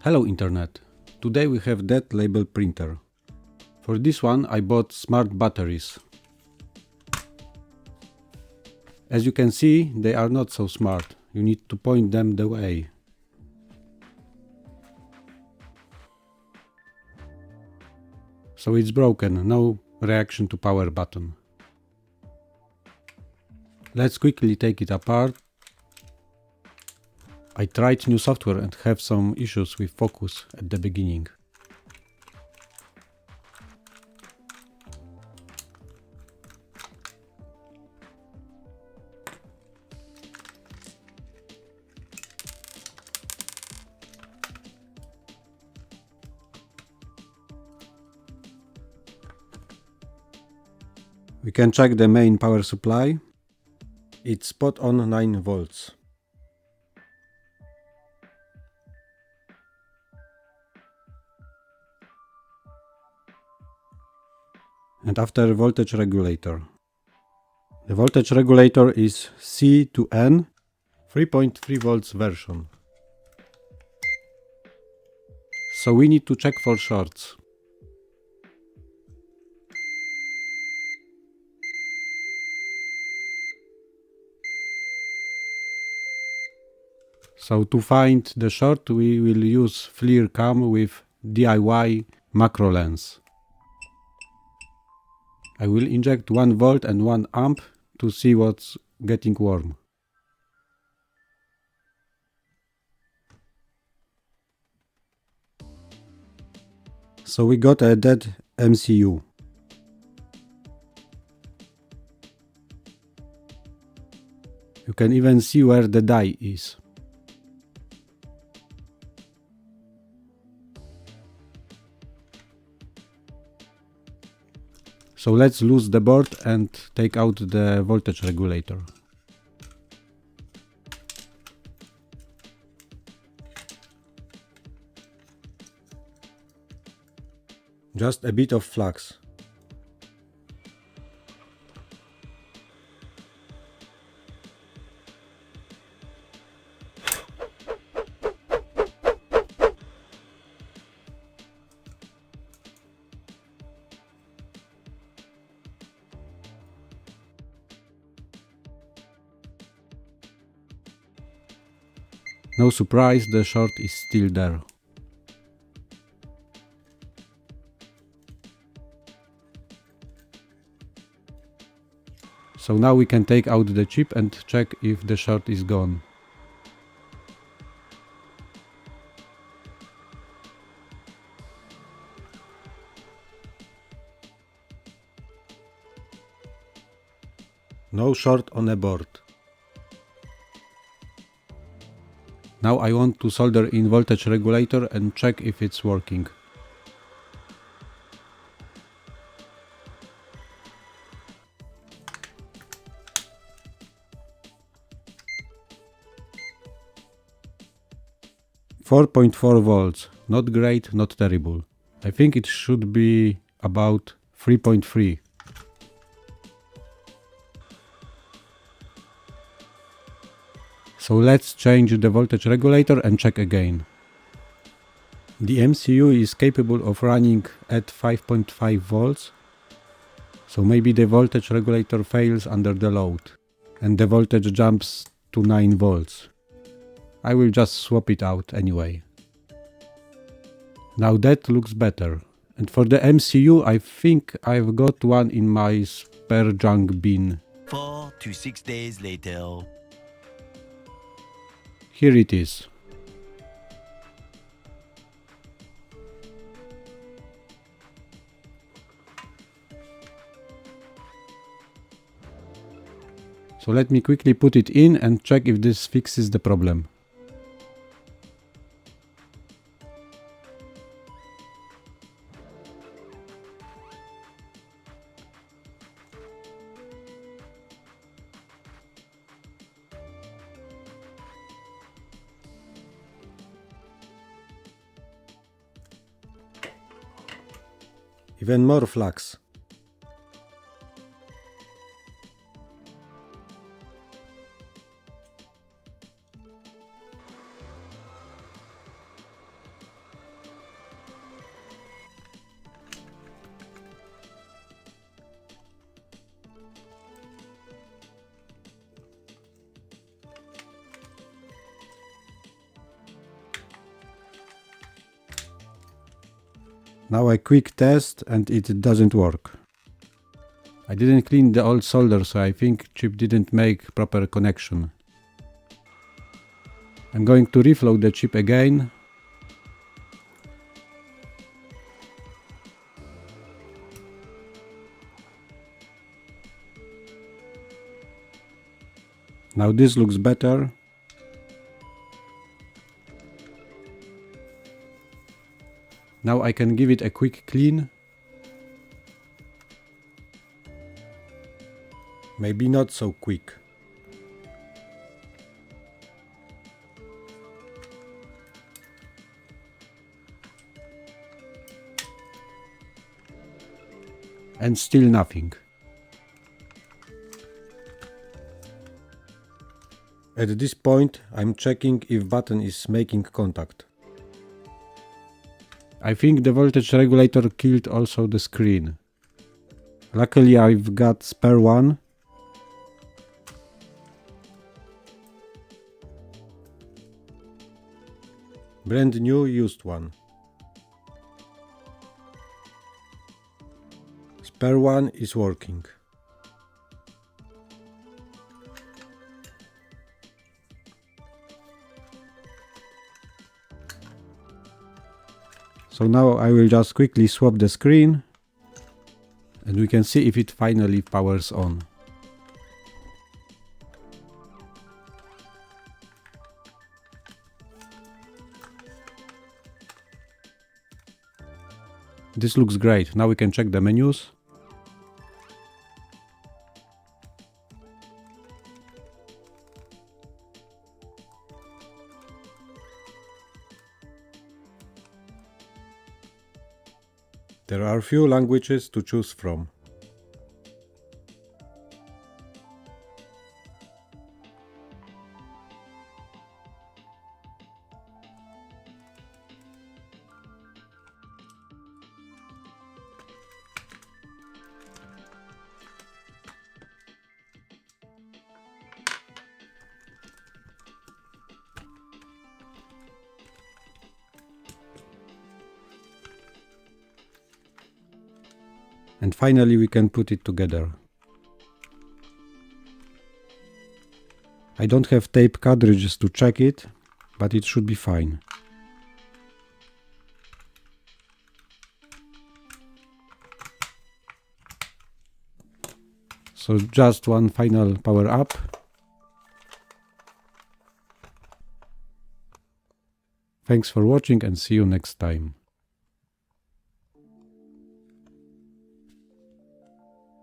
Hello Internet! Today we have that label printer. For this one I bought smart batteries. As you can see, they are not so smart. You need to point them the way. So it's broken, no reaction to power button. Let's quickly take it apart. I tried new software and have some issues with focus at the beginning. We can check the main power supply. It's spot on 9 volts. And after voltage regulator. The voltage regulator is C to N 3.3 volts version. So we need to check for shorts. So to find the short we will use FLIR cam with DIY macro lens. I will inject 1 volt and 1 amp to see what's getting warm. So we got a dead MCU. You can even see where the die is. So let's lose the board and take out the voltage regulator. Just a bit of flux. No surprise, the short is still there. So now we can take out the chip and check if the short is gone. No short on a board. Now I want to solder in voltage regulator and check if it's working. "4.4 volts, not great, not terrible. I think it should be about 3.3. So let's change the voltage regulator and check again. The MCU is capable of running at 5.5 volts, so maybe the voltage regulator fails under the load and the voltage jumps to 9 volts. I will just swap it out anyway. Now that looks better. And for the MCU, I think I've got one in my spare junk bin. 4 to 6 days later. Here it is. So let me quickly put it in and check if this fixes the problem. Even more flux. Now I quick test and it doesn't work. I didn't clean the old solder, so I think chip didn't make proper connection. I'm going to reflow the chip again. Now this looks better. Now I can give it a quick clean. Maybe not so quick. And still nothing. At this point, I'm checking if button is making contact. I think the voltage regulator killed also the screen. Luckily I've got spare one. Brand new used one. Spare one is working. So now I will just quickly swap the screen and we can see if it finally powers on. This looks great. Now we can check the menus. There are few languages to choose from. And finally we can put it together. I don't have tape cartridges to check it, but it should be fine. So just one final power up. Thanks for watching and see you next time.